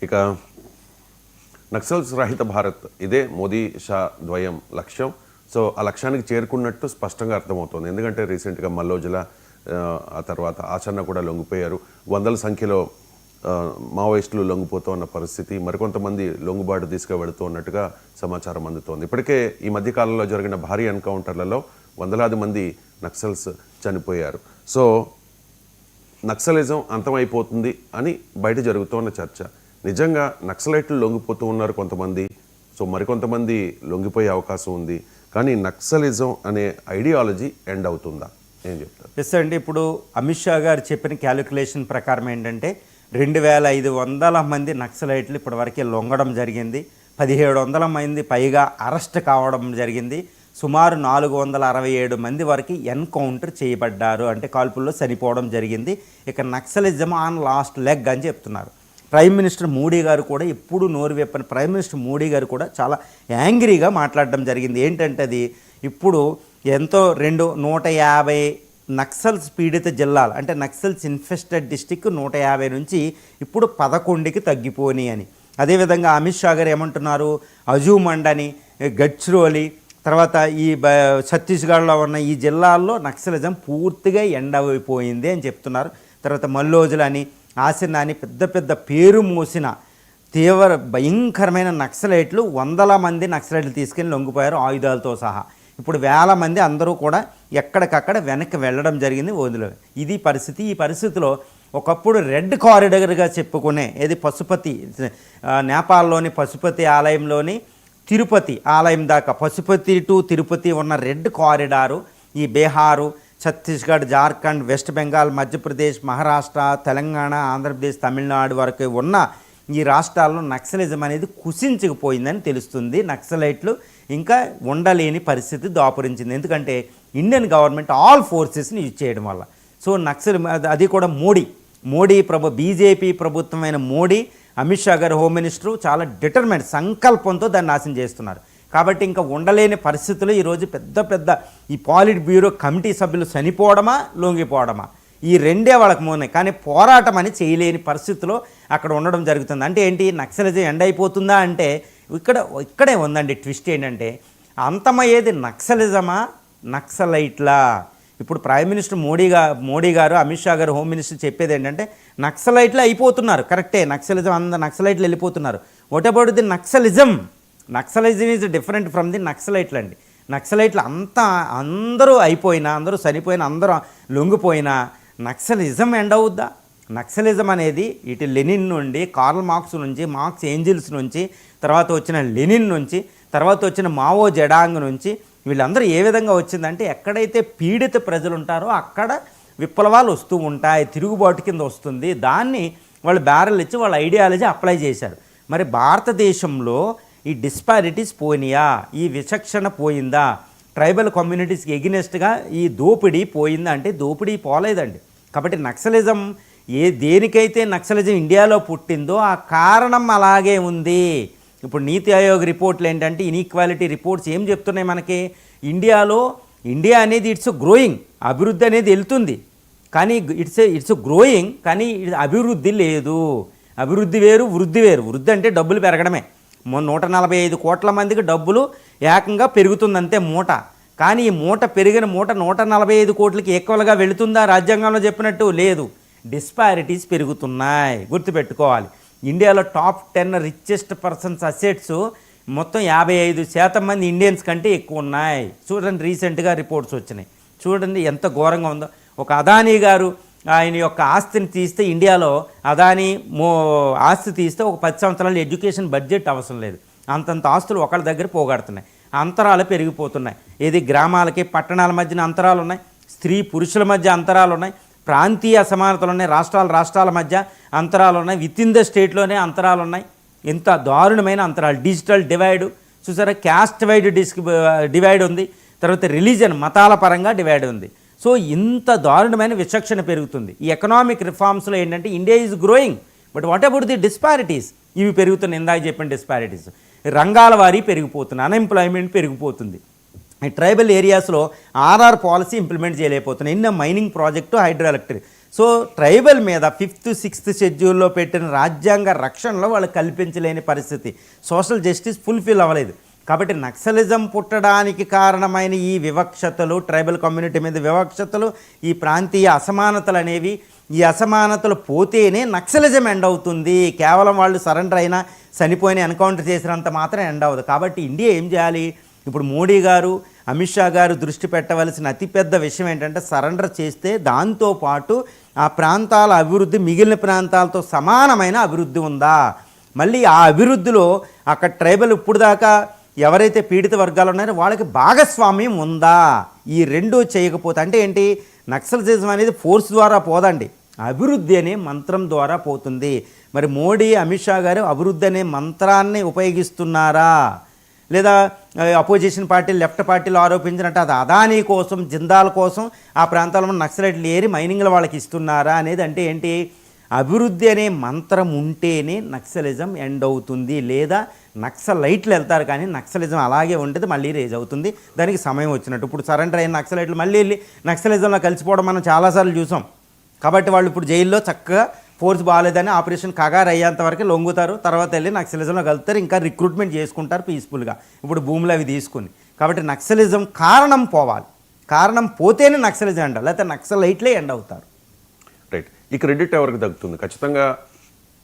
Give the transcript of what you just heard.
ఇక నక్సల్స్ రహిత భారత్ ఇదే మోదీ షా ద్వయం లక్ష్యం. సో ఆ లక్ష్యానికి చేరుకున్నట్టు స్పష్టంగా అర్థమవుతుంది. ఎందుకంటే రీసెంట్గా మల్లోజుల ఆ తర్వాత ఆచరణ కూడా లొంగిపోయారు. వందల సంఖ్యలో మావోయిస్టులు లొంగిపోతూ ఉన్న పరిస్థితి, మరికొంతమంది లొంగుబాటు తీసుకువెళుతూ ఉన్నట్టుగా సమాచారం అందుతోంది. ఇప్పటికే ఈ మధ్యకాలంలో జరిగిన భారీ ఎన్కౌంటర్లలో వందలాది మంది నక్సల్స్ చనిపోయారు. సో నక్సలిజం అంతమైపోతుంది అని బయట జరుగుతున్న చర్చ. నిజంగా నక్సలైట్లు లొంగిపోతూ ఉన్నారు కొంతమంది, సో మరికొంతమంది లొంగిపోయే అవకాశం ఉంది. కానీ నక్సలిజం అనే ఐడియాలజీ ఎండ్ అవుతుందా, ఏం చెప్తారు? ఎస్ అండి, ఇప్పుడు అమిత్ షా గారు చెప్పిన క్యాలిక్యులేషన్ ప్రకారం ఏంటంటే 2500 మంది నక్సలైట్లు ఇప్పటివరకే లొంగడం జరిగింది. 1700 మంది పైగా అరెస్ట్ కావడం జరిగింది. సుమారు 467 మంది వరకు ఎన్కౌంటర్ చేయబడ్డారు, అంటే కాల్పుల్లో చనిపోవడం జరిగింది. ఇక నక్సలిజం ఆన్ లాస్ట్ లెగ్ అని చెప్తున్నారు. ప్రైమ్ మినిస్టర్ మోడీ గారు కూడా ఎప్పుడు నోరు విప్పని ప్రైమ్ మినిస్టర్ మోడీ గారు కూడా చాలా యాంగ్రీగా మాట్లాడడం జరిగింది. ఏంటంటే అది ఇప్పుడు ఎంతో 150 నక్సల్స్ పీడిత జిల్లాలు, అంటే నక్సల్స్ ఇన్ఫెస్టెడ్ డిస్టిక్ 150 నుంచి ఇప్పుడు 11కి తగ్గిపోయి అని. అదేవిధంగా అమిత్ షా గారు ఏమంటున్నారు, అజూమండని, గడ్చిరోలి, తర్వాత ఈ ఛత్తీస్గఢ్లో ఉన్న ఈ జిల్లాల్లో నక్సలిజం పూర్తిగా ఎండ్ అయిపోయింది అని చెప్తున్నారు. తర్వాత మల్లోజులని, ఆసిన్ అని పెద్ద పెద్ద పేరు మోసిన తీవ్ర భయంకరమైన నక్సలైట్లు 100 మంది నక్సలైట్లు తీసుకెళ్ళి లొంగిపోయారు ఆయుధాలతో సహా. ఇప్పుడు 1000 మంది అందరూ కూడా ఎక్కడికక్కడ వెనక్కి వెళ్ళడం జరిగింది వదిలే. ఇది పరిస్థితి. ఈ పరిస్థితిలో ఒకప్పుడు రెడ్ కారిడార్గా చెప్పుకునే ఏది పశుపతి, నేపాల్లోని పశుపతి ఆలయంలోని తిరుపతి ఆలయం దాకా, పశుపతి టు తిరుపతి ఉన్న రెడ్ కారిడారు ఈ బీహారు, ఛత్తీస్గఢ్, జార్ఖండ్, వెస్ట్ బెంగాల్, మధ్యప్రదేశ్, మహారాష్ట్ర, తెలంగాణ, ఆంధ్రప్రదేశ్, తమిళనాడు వరకు ఉన్న ఈ రాష్ట్రాల్లో నక్సలిజం అనేది కుసించుకుపోయిందని తెలుస్తుంది. నక్సలైట్లు ఇంకా ఉండలేని పరిస్థితి దాపురించింది. ఎందుకంటే ఇండియన్ గవర్నమెంట్ ఆల్ ఫోర్సెస్ని యూజ్ చేయడం వల్ల. సో నక్సల్ అది కూడా మోడీ బీజేపీ ప్రభుత్వమైన మోడీ, అమిత్ షా గారు హోమ్ మినిస్టరు చాలా డిటర్మెంట్ సంకల్పంతో దాన్ని నాశనం చేస్తున్నారు. కాబట్టి ఇంకా ఉండలేని పరిస్థితులు ఈరోజు పెద్ద ఈ పాలిట్ బ్యూరో కమిటీ సభ్యులు చనిపోవడమా లొంగిపోవడమా ఈ రెండే వాళ్ళకి మూనే. కానీ పోరాటం అని చేయలేని పరిస్థితిలో అక్కడ ఉండడం జరుగుతుంది. అంటే ఏంటి, నక్సలిజం ఎండ్ అయిపోతుందా అంటే ఇక్కడే ఉందండి ట్విస్ట్. ఏంటంటే అంతమయ్యేది నక్సలిజమా నక్సలైట్లా? ఇప్పుడు ప్రైమ్ మినిస్టర్ మోడీ గారు, అమిత్ షా గారు హోమ్ మినిస్టర్ చెప్పేది ఏంటంటే నక్సలైట్లు అయిపోతున్నారు, కరెక్టే, నక్సలైట్లు వెళ్ళిపోతున్నారు. What about the naxalism? Naxalism is different from the నక్సలైట్లు అండి. నక్సలైట్లు అందరూ అయిపోయినా, అందరూ చనిపోయినా, అందరూ లొంగిపోయినా నక్సలిజం ఎండ్ అవుద్దా? నక్సలిజం అనేది ఇటు లెనిన్ నుండి, కార్ల్ మార్క్స్ నుంచి, మార్క్స్ ఏంజిల్స్ నుంచి, తర్వాత వచ్చిన లెనిన్ నుంచి, తర్వాత వచ్చిన మావో జెడాంగ్ నుంచి వీళ్ళందరూ ఏ విధంగా వచ్చిందంటే ఎక్కడైతే పీడిత ప్రజలు ఉంటారో అక్కడ విప్లవాలు వస్తూ ఉంటాయి, తిరుగుబాటు కింద వస్తుంది. దాన్ని వాళ్ళు బ్యారెల్ ఇచ్చి వాళ్ళ ఐడియాలజీ అప్లై చేశారు. మరి భారతదేశంలో ఈ డిస్పారిటీస్ పోయినాయా? ఈ విచక్షణ పోయిందా? ట్రైబల్ కమ్యూనిటీస్కి ఎగినెస్ట్గా ఈ దోపిడీ పోయిందా అంటే దోపిడీ పోలేదండి. కాబట్టి నక్సలిజం దేనికైతే నక్సలిజం ఇండియాలో పుట్టిందో ఆ కారణం అలాగే ఉంది. ఇప్పుడు నీతి ఆయోగ్ రిపోర్ట్లు ఏంటంటే ఇన్ఈక్వాలిటీ రిపోర్ట్స్ ఏం చెప్తున్నాయి మనకి, ఇండియా అనేది ఇట్స్ గ్రోయింగ్, అభివృద్ధి అనేది వెళ్తుంది, కానీ ఇట్స్ గ్రోయింగ్, కానీ అభివృద్ధి లేదు. అభివృద్ధి వేరు, వృద్ధి వేరు. వృద్ధి అంటే డబ్బులు పెరగడమే. 145 కోట్ల మందికి డబ్బులు ఏకంగా పెరుగుతుందంతే మూట. కానీ ఈ మూట పెరిగిన మూట 145 కోట్లకి ఈక్వల్గా వెళుతుందా? రాజ్యాంగంలో చెప్పినట్టు లేదు. డిస్పారిటీస్ పెరుగుతున్నాయి, గుర్తుపెట్టుకోవాలి. ఇండియాలో టాప్ 10 రిచెస్ట్ పర్సన్స్ అసెట్స్ మొత్తం 55% మంది ఇండియన్స్ కంటే ఎక్కువ ఉన్నాయి. చూడండి, రీసెంట్గా రిపోర్ట్స్ వచ్చినాయి. చూడండి ఎంత ఘోరంగా ఉందో. ఒక అదానీ గారు ఆయన యొక్క ఆస్తిని తీస్తే, ఇండియాలో అదానీ ఆస్తి తీస్తే ఒక 10 సంవత్సరాలు ఎడ్యుకేషన్ బడ్జెట్ అవసరం లేదు. అంతంత ఆస్తులు ఒకళ్ళ దగ్గర పోగొడుతున్నాయి. అంతరాలు పెరిగిపోతున్నాయి. ఏది గ్రామాలకి పట్టణాల మధ్యన అంతరాలు ఉన్నాయి, స్త్రీ పురుషుల మధ్య అంతరాలు ఉన్నాయి, ప్రాంతీయ అసమానతలు ఉన్నాయి, రాష్ట్రాల మధ్య అంతరాలు ఉన్నాయి, విత్ ఇన్ ద స్టేట్లోనే అంతరాలు ఉన్నాయి. ఇంత దారుణమైన అంతరాలు. డిజిటల్ డివైడ్ చూసారా, క్యాస్ట్ వైడ్ డివైడ్ ఉంది, తర్వాత రిలీజన్ మతాల పరంగా డివైడ్ ఉంది. సో ఇంత దారుణమైన విచక్షణ పెరుగుతుంది. ఈ ఎకనామిక్ రిఫార్మ్స్లో ఏంటంటే India is growing, but what about the disparities? ఇవి పెరుగుతున్నాయి. ఇందాక చెప్పిన డిస్పారిటీస్ రంగాల వారీ పెరిగిపోతున్నాయి, అన్ఎంప్లాయ్మెంట్ పెరిగిపోతుంది. ఈ ట్రైబల్ ఏరియాస్లో ఆర్ఆర్ పాలసీ ఇంప్లిమెంట్ చేయలేకపోతున్నాయి. Mining project, hydroelectric. So tribal మీద 5th 6th షెడ్యూల్లో పెట్టిన రాజ్యాంగ రక్షణలో వాళ్ళు కల్పించలేని పరిస్థితి, సోషల్ జస్టిస్ ఫుల్ఫిల్ అవ్వలేదు. కాబట్టి నక్సలిజం పుట్టడానికి కారణమైన ఈ వివక్షతలు, ట్రైబల్ కమ్యూనిటీ మీద వివక్షతలు, ఈ ప్రాంతీయ అసమానతలు అనేవి, ఈ అసమానతలు పోతేనే నక్సలిజం ఎండ్ అవుతుంది. కేవలం వాళ్ళు సరెండర్ అయినా చనిపోయిన ఎన్కౌంటర్ చేసినంత మాత్రం ఎండ్ అవ్వదు. కాబట్టి ఇండియా ఏం చేయాలి? ఇప్పుడు మోడీ గారు, అమిత్ షా గారు దృష్టి పెట్టవలసిన అతిపెద్ద విషయం ఏంటంటే సరెండర్ చేస్తే దాంతోపాటు ఆ ప్రాంతాల అభివృద్ధి మిగిలిన ప్రాంతాలతో సమానమైన అభివృద్ధి ఉందా, మళ్ళీ ఆ అభివృద్ధిలో అక్కడ ట్రైబల్ ఇప్పుడు దాకా ఎవరైతే పీడిత వర్గాలు ఉన్నారో వాళ్ళకి భాగస్వామ్యం ఉందా, ఈ రెండూ చేయకపోతే అంటే ఏంటి, నక్సలిజం అనేది ఫోర్స్ ద్వారా పోదండి, అభివృద్ధి అనే మంత్రం ద్వారా పోతుంది. మరి మోడీ అమిత్ షా గారు అభివృద్ధి అనే మంత్రాన్ని ఉపయోగిస్తున్నారా, లేదా అపోజిషన్ పార్టీలు లెఫ్ట్ పార్టీలు ఆరోపించినట్టు అది అదానీ కోసం, జిందాల్ కోసం ఆ ప్రాంతాల్లో నక్సలైట్లు ఏరి మైనింగ్లు వాళ్ళకి ఇస్తున్నారా అనేది అంటే ఏంటి, అభివృద్ధి అనే మంత్రం ఉంటేనే నక్సలిజం ఎండ్ అవుతుంది, లేదా నక్సలైట్లు వెళ్తారు కానీ నక్సలిజం అలాగే ఉంటుంది, మళ్ళీ రేజ్ అవుతుంది దానికి సమయం వచ్చినట్టు. ఇప్పుడు సరెండర్ అయిన నక్సలైట్లు మళ్ళీ వెళ్ళి నక్సలిజంలో కలిసిపోవడం మనం చాలాసార్లు చూసాం. కాబట్టి వాళ్ళు ఇప్పుడు జైల్లో చక్కగా ఫోర్స్ బాగాలేదని ఆపరేషన్ కగారు అయ్యేంత వరకు లొంగుతారు, తర్వాత వెళ్ళి నక్సలిజంలో కలుపుతారు, ఇంకా రిక్రూట్మెంట్ చేసుకుంటారు పీస్ఫుల్గా ఇప్పుడు భూములు అవి తీసుకుని. కాబట్టి నక్సలిజం కారణం పోవాలి, కారణం పోతేనే నక్సలిజం ఎండ్, లేకపోతే నక్సలైట్లే ఎండ్ అవుతారు. రైట్. ఈ క్రెడిట్ ఎవరికి దక్కుతుంది? ఖచ్చితంగా